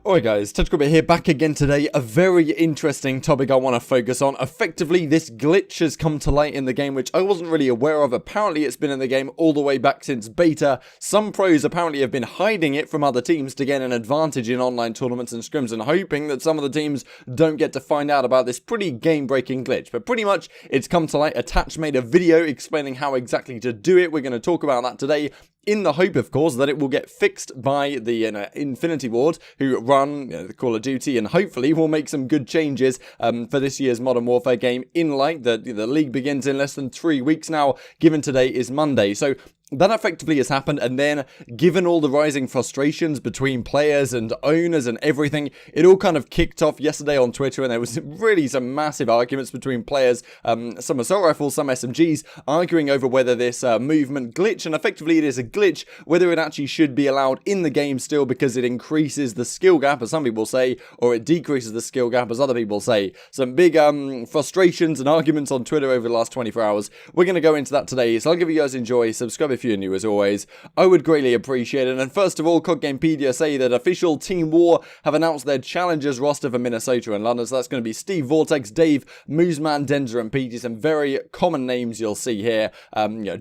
Alright guys, Tactical here, back again today. A very interesting topic I want to focus on. Effectively, this glitch has come to light in the game, which I wasn't really aware of. Apparently, it's been in the game all the way back since beta. Some pros apparently have been hiding it from other teams to gain an advantage in online tournaments and scrims, and hoping that some of the teams don't get to find out about this pretty game-breaking glitch. But pretty much, it's come to light. Attach made a video explaining how exactly to do it. We're going to talk about that today, in the hope, of course, that it will get fixed by the Infinity Ward, who run the Call of Duty, and hopefully will make some good changes for this year's Modern Warfare game in light. The league begins in less than 3 weeks now, given today is Monday. So that effectively has happened, and then given all the rising frustrations between players and owners and everything, it all kind of kicked off yesterday on Twitter, and there was really some massive arguments between players, some assault rifles, some SMGs, arguing over whether this movement glitch, and effectively it is a glitch, whether it actually should be allowed in the game still because it increases the skill gap, as some people say, or it decreases the skill gap, as other people say. Some big frustrations and arguments on Twitter over the last 24 hours. We're going to go into that today, so I'll give you guys enjoy. Subscribe if you're new, as always. I would greatly appreciate it. And first of all, CoD Gamepedia say that official Team War have announced their challengers roster for Minnesota and London. So that's going to be Steve, Vortex, Dave, Moosman, Denzer, and Petey. Some very common names you'll see here.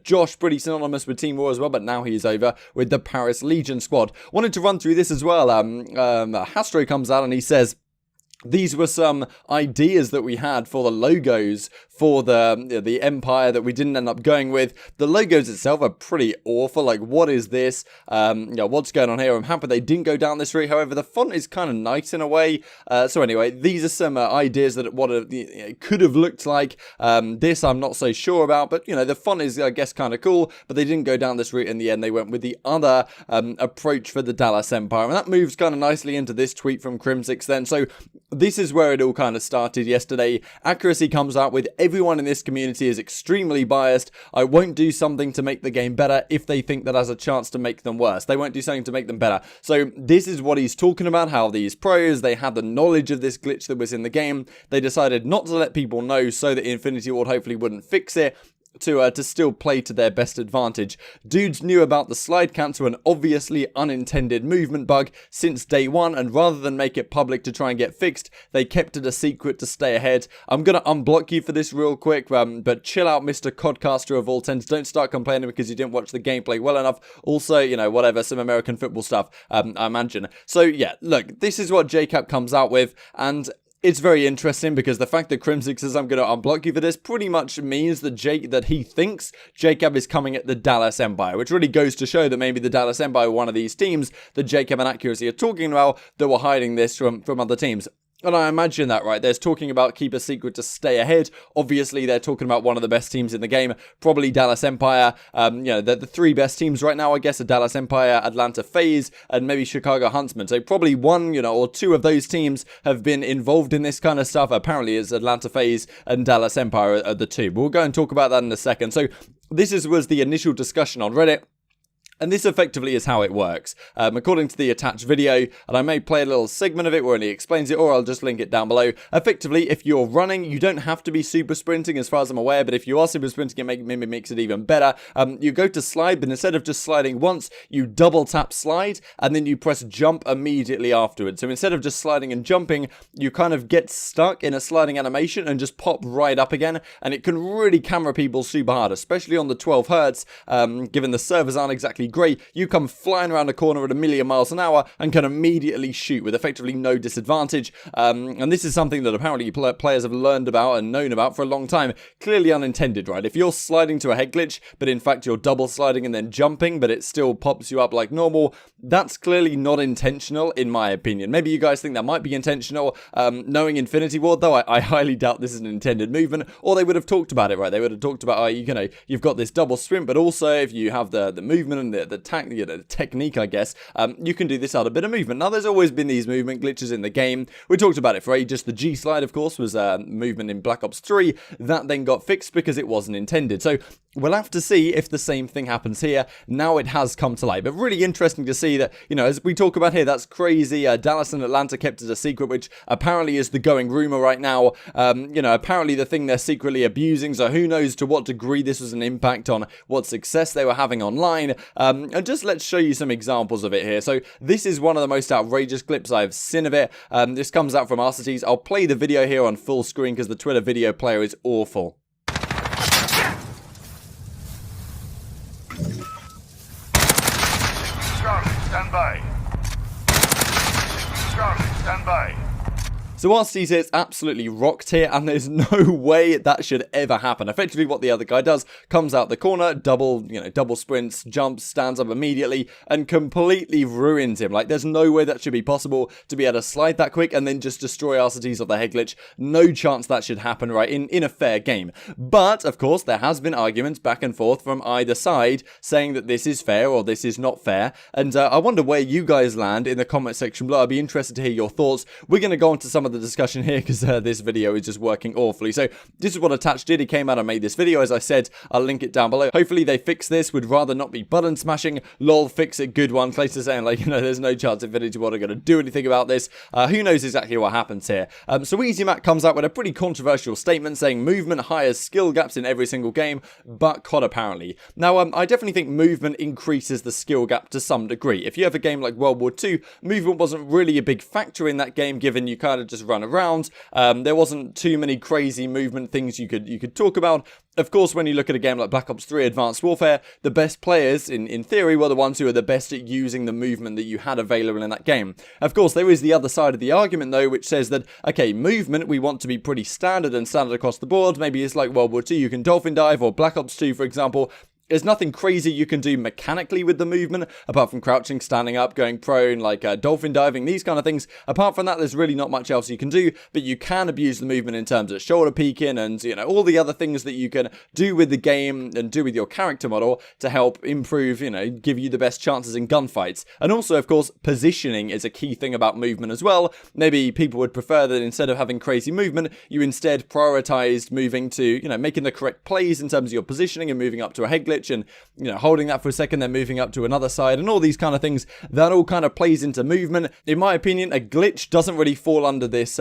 Josh, pretty synonymous with Team War as well, but now he's over with the Paris Legion squad. Wanted to run through this as well. Hastro comes out and he says, these were some ideas that we had for the logos for the Empire that we didn't end up going with. The logos itself are pretty awful. Like, what is this? What's going on here? I'm happy they didn't go down this route. However, the font is kind of nice in a way. So anyway, these are some ideas that what it could have looked like. This I'm not so sure about, but the font is, I guess, kind of cool. But they didn't go down this route in the end. They went with the other approach for the Dallas Empire, and that moves kind of nicely into this tweet from Crimsix then. So this is where it all kind of started yesterday. Accuracy comes out with, everyone in this community is extremely biased. I won't do something to make the game better if they think that has a chance to make them worse. They won't do something to make them better. So this is what he's talking about, how these pros, they had the knowledge of this glitch that was in the game. They decided not to let people know so that Infinity Ward hopefully wouldn't fix it, to still play to their best advantage. Dudes knew about the slide cancel, an obviously unintended movement bug, since day one, and rather than make it public to try and get fixed, they kept it a secret to stay ahead. I'm gonna unblock you for this real quick, but chill out, Mr. Codcaster of all tens. Don't start complaining because you didn't watch the gameplay well enough. Also, whatever, some American football stuff, I imagine. So yeah, look, this is what JCap comes out with, and it's very interesting because the fact that Crimsix says I'm going to unblock you for this pretty much means that he thinks Jacob is coming at the Dallas Empire, which really goes to show that maybe the Dallas Empire were one of these teams that Jacob and Accuracy are talking about that were hiding this from other teams. And I imagine that, right? There's talking about keep a secret to stay ahead. Obviously, they're talking about one of the best teams in the game, probably Dallas Empire. The three best teams right now, I guess, are Dallas Empire, Atlanta FaZe, and maybe Chicago Huntsmen. So probably one, or two of those teams have been involved in this kind of stuff. Apparently, it's Atlanta FaZe and Dallas Empire are the two. But we'll go and talk about that in a second. So this was the initial discussion on Reddit. And this effectively is how it works, according to the attached video, and I may play a little segment of it where he explains it, or I'll just link it down below. Effectively, if you're running, you don't have to be super sprinting as far as I'm aware, but if you are super sprinting, it maybe makes it even better. You go to slide, but instead of just sliding once, you double tap slide, and then you press jump immediately afterwards. So instead of just sliding and jumping, you kind of get stuck in a sliding animation and just pop right up again, and it can really camera people super hard, especially on the 12 hertz, given the servers aren't exactly great. You come flying around a corner at 1,000,000 miles an hour and can immediately shoot with effectively no disadvantage. And this is something that apparently players have learned about and known about for a long time. Clearly unintended, right? If you're sliding to a head glitch, but in fact you're double sliding and then jumping, but it still pops you up like normal, that's clearly not intentional, in my opinion. Maybe you guys think that might be intentional. Knowing Infinity Ward, though, I highly doubt this is an intended movement, or they would have talked about it, right? They would have talked about, you've got this double sprint, but also if you have the movement and the technique, I guess, you can do this other bit of movement. Now, there's always been these movement glitches in the game. We talked about it for ages. The G slide, of course, was movement in Black Ops 3. That then got fixed because it wasn't intended. So We'll have to see if the same thing happens here. Now it has come to light. But really interesting to see that, you know, as we talk about here, that's crazy. Dallas and Atlanta kept it a secret, which apparently is the going rumor right now. You know, apparently the thing they're secretly abusing. So who knows to what degree this was an impact on what success they were having online. And just let's show you some examples of it here. So this is one of the most outrageous clips I've seen of it. This comes out from Arcites. I'll play the video here on full screen because the Twitter video player is awful. Stand by. Charlie, stand by. So Arcites is absolutely rocked here, and there's no way that should ever happen. Effectively, what the other guy does, comes out the corner, double sprints, jumps, stands up immediately, and completely ruins him. Like, there's no way that should be possible to be able to slide that quick and then just destroy Arcites off the head glitch. No chance that should happen, right, in a fair game. But, of course, there has been arguments back and forth from either side saying that this is fair or this is not fair. And I wonder where you guys land in the comment section below. I'd be interested to hear your thoughts. We're going to go on to some of the discussion here because this video is just working awfully. So this is what Attach did. He came out and made this video. As I said, I'll link it down below. Hopefully they fix this. Would rather not be button smashing. Lol, fix it. Good one. Clayster saying, like, you know, there's no chance Infinity Ward are going to do anything about this. Who knows exactly what happens here. So Easy Mac comes out with a pretty controversial statement saying movement hires skill gaps in every single game, but CoD apparently. Now, I definitely think movement increases the skill gap to some degree. If you have a game like World War II, movement wasn't really a big factor in that game, given you kind of just run around. There wasn't too many crazy movement things you could talk about. Of course, when you look at a game like Black Ops 3 Advanced Warfare, the best players, in theory, were the ones who are the best at using the movement that you had available in that game. Of course, there is the other side of the argument, though, which says that, okay, movement, we want to be pretty standard and standard across the board. Maybe it's like World War II, you can dolphin dive, or Black Ops 2, for example. There's nothing crazy you can do mechanically with the movement, apart from crouching, standing up, going prone, like dolphin diving, these kind of things. Apart from that, there's really not much else you can do, but you can abuse the movement in terms of shoulder peeking and, you know, all the other things that you can do with the game and do with your character model to help improve, you know, give you the best chances in gunfights. And also, of course, positioning is a key thing about movement as well. Maybe people would prefer that instead of having crazy movement, you instead prioritized moving to, you know, making the correct plays in terms of your positioning and moving up to a head glitch and, you know, holding that for a second, then moving up to another side and all these kind of things. That all kind of plays into movement. In my opinion, a glitch doesn't really fall under this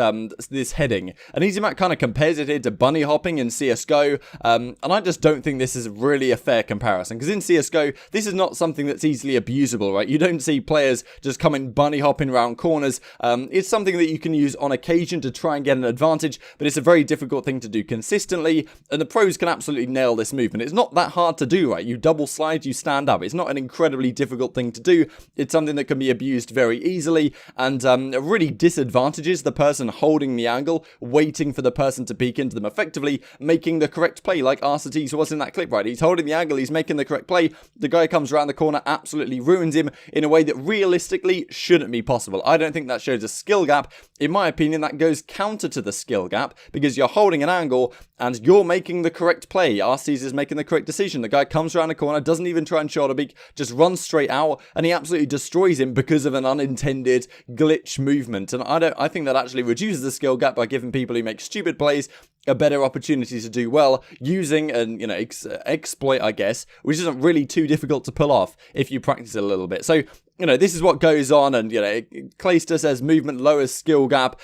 this heading. And Easy Mac kind of compares it here to bunny hopping in CSGO, and I just don't think this is really a fair comparison, because in CSGO, this is not something that's easily abusable, right? You don't see players just coming bunny hopping around corners. It's something that you can use on occasion to try and get an advantage, but it's a very difficult thing to do consistently, and the pros can absolutely nail this movement. It's not that hard to do, right? You double slide, you stand up. It's not an incredibly difficult thing to do. It's something that can be abused very easily, and really disadvantages the person holding the angle, waiting for the person to peek into them, effectively making the correct play, like Arcites was in that clip, right? He's holding the angle, he's making the correct play. The guy comes around the corner, absolutely ruins him in a way that realistically shouldn't be possible. I don't think that shows a skill gap. In my opinion, that goes counter to the skill gap, because you're holding an angle and you're making the correct play. Arcites is making the correct decision. The guy comes around the corner, doesn't even try and shoulder peek, just runs straight out, and he absolutely destroys him because of an unintended glitch movement. And I think that actually reduces the skill gap by giving people who make stupid plays a better opportunity to do well using an, you know, exploit, I guess, which isn't really too difficult to pull off if you practice it a little bit. So, you know, this is what goes on, and, you know, Clayster says movement lowers skill gap,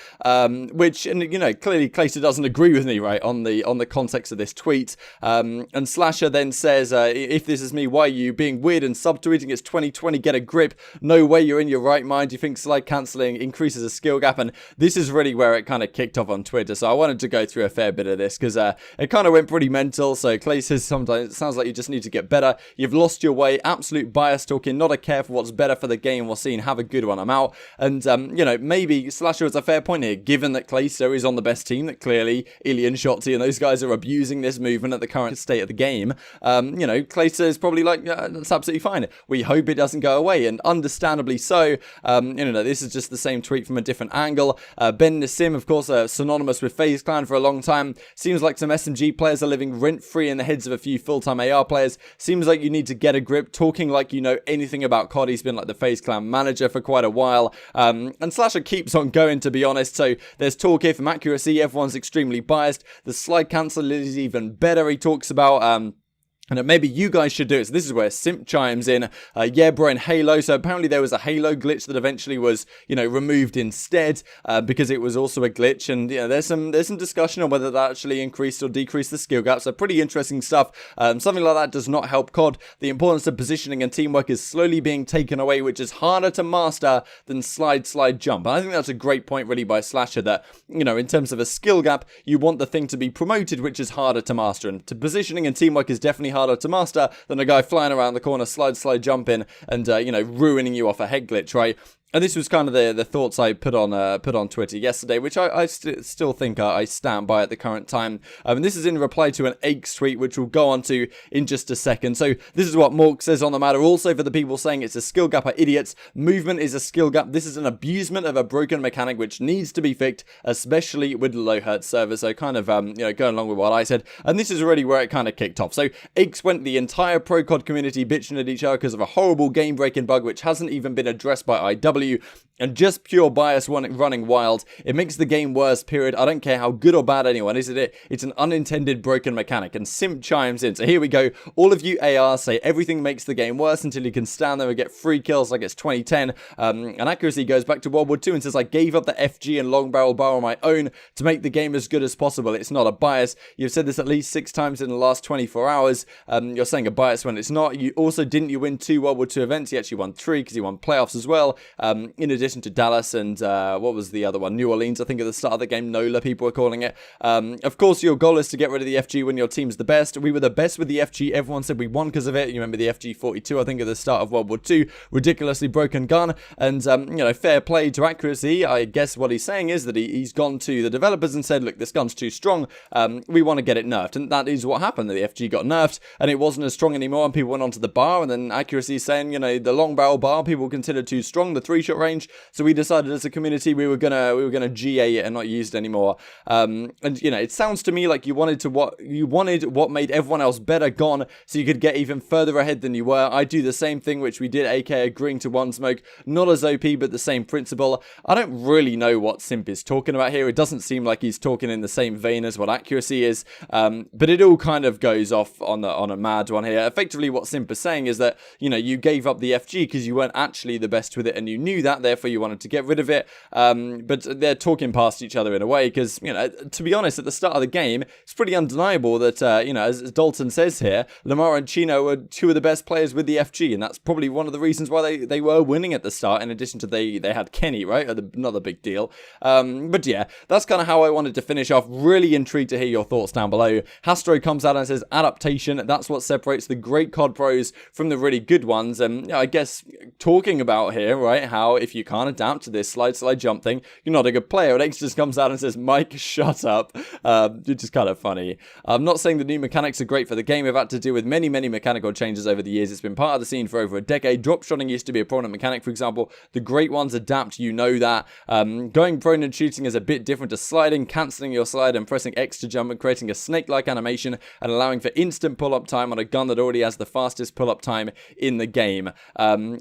which, and, you know, clearly Clayster doesn't agree with me, right, on the context of this tweet. And Slasher then says, if this is me, why are you being weird and subtweeting? It's 2020, get a grip. No way you're in your right mind. You think slide cancelling increases a skill gap? And this is really where it kind of kicked off on Twitter. So I wanted to go through a fair bit of this, because it kind of went pretty mental. So Clay says, sometimes it sounds like you just need to get better. You've lost your way. Absolute bias talking, not a care for what's better for the game we're seeing. Have a good one. I'm out. And you know, maybe Slasher is a fair point here, given that Clayster is on the best team, that clearly Ilian, Shotzi and those guys are abusing this movement at the current state of the game. You know, Clayster is probably like, that's absolutely fine. We hope it doesn't go away, and understandably so. You know, this is just the same tweet from a different angle. Ben Nassim, of course, synonymous with FaZe Clan for a long time. Seems like some SMG players are living rent-free in the heads of a few full-time AR players. Seems like you need to get a grip. Talking like you know anything about CoD. He's been like the FaZe Clan manager for quite a while. And Slasher keeps on going, to be honest. So there's talk here from accuracy. Everyone's extremely biased. The slide cancel is even better. He talks about and maybe you guys should do it. So this is where Simp chimes in. Yeah, bro, in Halo. So apparently there was a Halo glitch that eventually was, removed instead because it was also a glitch. And there's some discussion on whether that actually increased or decreased the skill gap. So pretty interesting stuff. Something like that does not help CoD. The importance of positioning and teamwork is slowly being taken away, which is harder to master than slide, jump. And I think that's a great point really by Slasher that, in terms of a skill gap, you want the thing to be promoted, which is harder to master. And positioning and teamwork is definitely harder to master than a guy flying around the corner, slide, jumping, and ruining you off a head glitch, right? And this was kind of the thoughts I put on Twitter yesterday, which I still think I stand by at the current time. And this is in reply to an Aches tweet, which we'll go on to in just a second. So this is what Mork says on the matter. Also, for the people saying it's a skill gap are idiots. Movement is a skill gap. This is an abusement of a broken mechanic which needs to be fixed, especially with low hertz servers. So kind of going along with what I said. And this is really where it kind of kicked off. So Aches went the entire pro CoD community bitching at each other because of a horrible game breaking bug which hasn't even been addressed by IW. And just pure bias running wild. It makes the game worse, period. I don't care how good or bad anyone is at it. It's an unintended broken mechanic. And Simp chimes in. So here we go. All of you AR say everything makes the game worse until you can stand there and get free kills like it's 2010. And accuracy goes back to World War II and says, I gave up the FG and long barrel bar on my own to make the game as good as possible. It's not a bias. You've said this at least 6 times in the last 24 hours. You're saying a bias when it's not. You also didn't you win 2 World War II events. You actually won 3 because you won playoffs as well. In addition to Dallas and what was the other one? New Orleans, I think at the start of the game. NOLA, people were calling it. Of course, your goal is to get rid of the FG when your team's the best. We were the best with the FG. Everyone said we won because of it. You remember the FG-42, I think, at the start of World War II. Ridiculously broken gun. And, fair play to accuracy. I guess what he's saying is that he's gone to the developers and said, look, this gun's too strong. We want to get it nerfed. And that is what happened. The FG got nerfed and it wasn't as strong anymore. And people went onto the bar. And then accuracy saying, the long barrel bar people considered too strong, the 3-shot range. So we decided as a community we were gonna GA it and not use it anymore. And it sounds to me like you wanted what made everyone else better gone, so you could get even further ahead than you were. I do the same thing, which we did, AK agreeing to one smoke, not as OP, but the same principle. I don't really know what Simp is talking about here. It doesn't seem like he's talking in the same vein as what accuracy is, but it all kind of goes off on a mad one here. Effectively, what Simp is saying is that you gave up the FG because you weren't actually the best with it, and you knew that, therefore you wanted to get rid of it. But they're talking past each other in a way because, to be honest, at the start of the game, it's pretty undeniable that, as Dalton says here, Lamar and Chino were 2 of the best players with the FG, and that's probably one of the reasons why they were winning at the start, in addition to they had Kenny, right? Another big deal. But yeah, that's kind of how I wanted to finish off. Really intrigued to hear your thoughts down below. Hastro comes out and says, adaptation, that's what separates the great CoD pros from the really good ones. And I guess talking about here, right, how if you can't adapt to this slide jump thing, you're not a good player. And X just comes out and says, Mike, shut up. Which is kind of funny. I'm not saying the new mechanics are great for the game. We've had to deal with many mechanical changes over the years. It's been part of the scene for over a decade. Drop shotting used to be a prominent mechanic, for example. The great ones adapt, that. Going prone and shooting is a bit different to sliding, cancelling your slide and pressing X to jump and creating a snake-like animation and allowing for instant pull-up time on a gun that already has the fastest pull-up time in the game.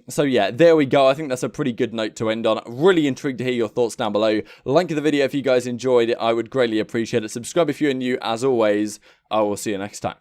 So yeah, there we go. I think that's a pretty good note to end on. Really intrigued to hear your thoughts down below. Like the video if you guys enjoyed it. I would greatly appreciate it. Subscribe if you're new. As always, I will see you next time.